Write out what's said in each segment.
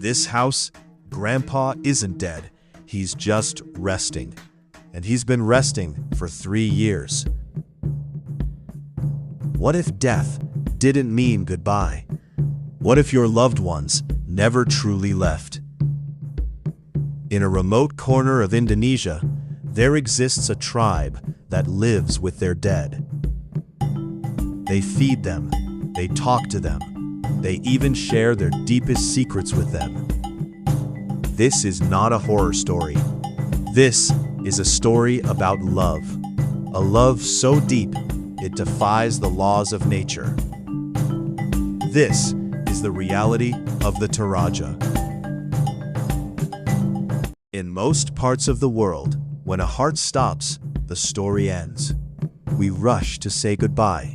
this house, Grandpa isn't dead. He's just resting. And he's been resting for 3 years. What if death didn't mean goodbye? What if your loved ones never truly left? In a remote corner of Indonesia, there exists a tribe that lives with their dead. They feed them, they talk to them, they even share their deepest secrets with them. This is not a horror story. This is a story about love. A love so deep, it defies the laws of nature. This is the reality of the Toraja. In most parts of the world, when a heart stops, the story ends. We rush to say goodbye.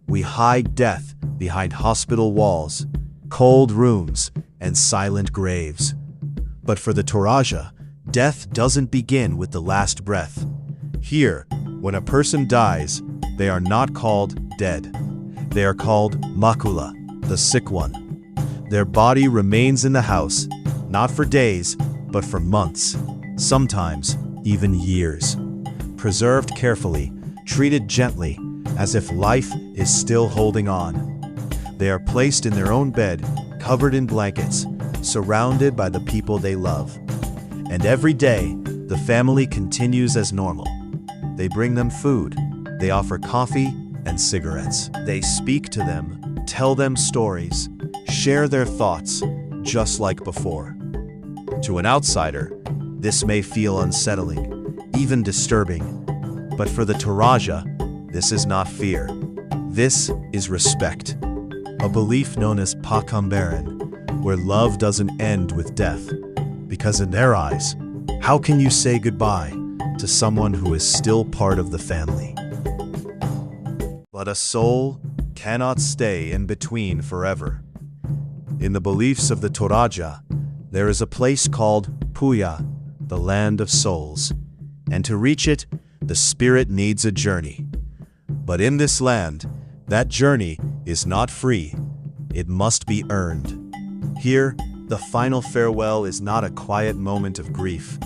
We hide death behind hospital walls, cold rooms, and silent graves. But for the Toraja, death doesn't begin with the last breath. Here, when a person dies, they are not called dead. They are called makula, the sick one. Their body remains in the house, not for days, but for months, sometimes even years. Preserved carefully, treated gently, as if life is still holding on. They are placed in their own bed, covered in blankets, surrounded by the people they love. And every day, the family continues as normal. They bring them food, they offer coffee and cigarettes. They speak to them, tell them stories, share their thoughts, just like before. To an outsider, this may feel unsettling, even disturbing. But for the Toraja, this is not fear. This is respect. A belief known as pakambaran, where love doesn't end with death. Because in their eyes, how can you say goodbye to someone who is still part of the family? But a soul cannot stay in between forever. In the beliefs of the Toraja, there is a place called Puya, the land of souls. And to reach it, the spirit needs a journey. But in this land, that journey is not free. It must be earned. Here, the final farewell is not a quiet moment of grief.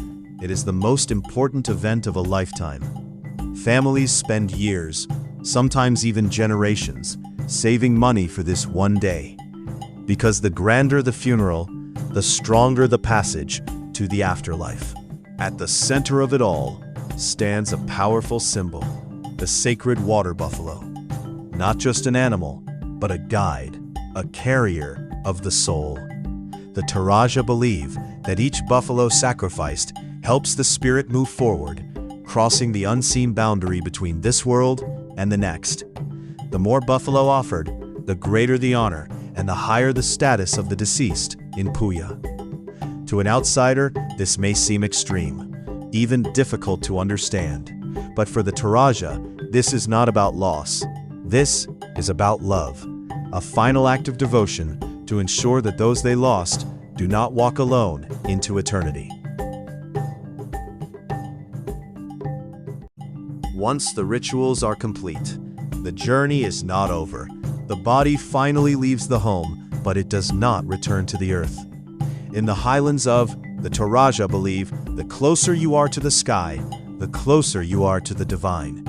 It is the most important event of a lifetime. Families spend years, sometimes even generations, saving money for this one day. Because the grander the funeral, the stronger the passage to the afterlife. At the center of it all stands a powerful symbol, the sacred water buffalo. Not just an animal, but a guide, a carrier of the soul. The Toraja believe that each buffalo sacrificed helps the spirit move forward, crossing the unseen boundary between this world and the next. The more buffalo offered, the greater the honor and the higher the status of the deceased in Puya. To an outsider, this may seem extreme, even difficult to understand. But for the Toraja, this is not about loss. This is about love, a final act of devotion to ensure that those they lost do not walk alone into eternity. Once the rituals are complete, the journey is not over. The body finally leaves the home, but it does not return to the earth. In the highlands of the Toraja believe the closer you are to the sky, the closer you are to the divine.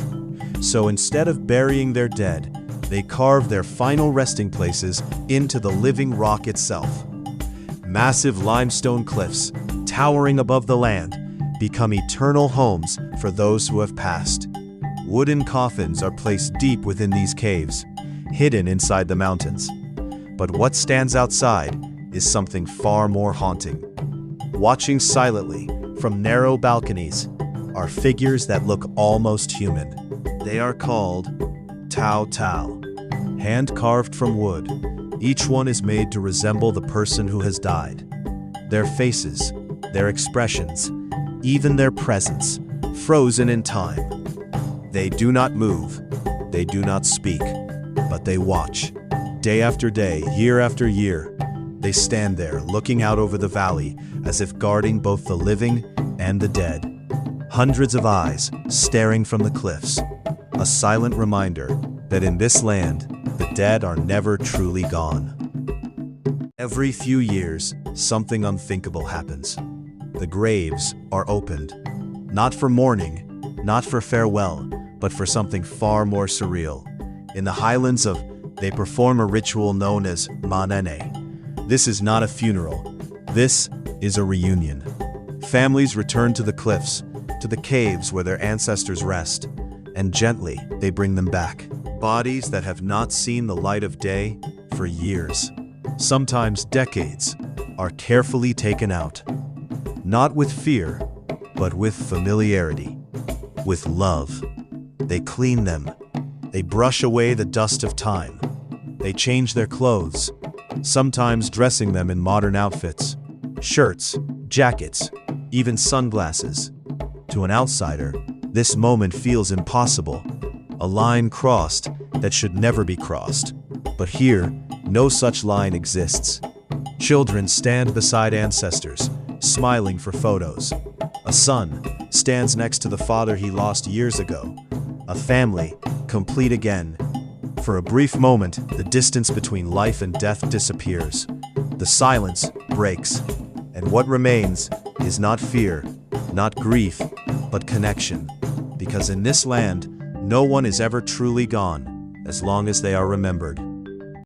So instead of burying their dead, they carve their final resting places into the living rock itself. Massive limestone cliffs, towering above the land, become eternal homes for those who have passed. Wooden coffins are placed deep within these caves, hidden inside the mountains. But what stands outside is something far more haunting. Watching silently from narrow balconies are figures that look almost human. They are called Tao Tao, hand-carved from wood. Each one is made to resemble the person who has died. Their faces, their expressions, even their presence, frozen in time. They do not move, they do not speak, but they watch. Day after day, year after year, they stand there looking out over the valley as if guarding both the living and the dead. Hundreds of eyes staring from the cliffs, a silent reminder that in this land, the dead are never truly gone. Every few years, something unthinkable happens. The graves are opened. Not for mourning, not for farewell, but for something far more surreal. In the highlands they perform a ritual known as manene. This is not a funeral. This is a reunion. Families return to the cliffs, to the caves where their ancestors rest, and gently they bring them back. Bodies that have not seen the light of day for years, sometimes decades, are carefully taken out. Not with fear, but with familiarity, with love. They clean them. They brush away the dust of time. They change their clothes, sometimes dressing them in modern outfits, shirts, jackets, even sunglasses. To an outsider, this moment feels impossible, a line crossed that should never be crossed. But here, no such line exists. Children stand beside ancestors, smiling for photos. A son stands next to the father he lost years ago. A family, complete again. For a brief moment, the distance between life and death disappears. The silence breaks, and what remains is not fear, not grief, but connection. Because in this land, no one is ever truly gone, as long as they are remembered.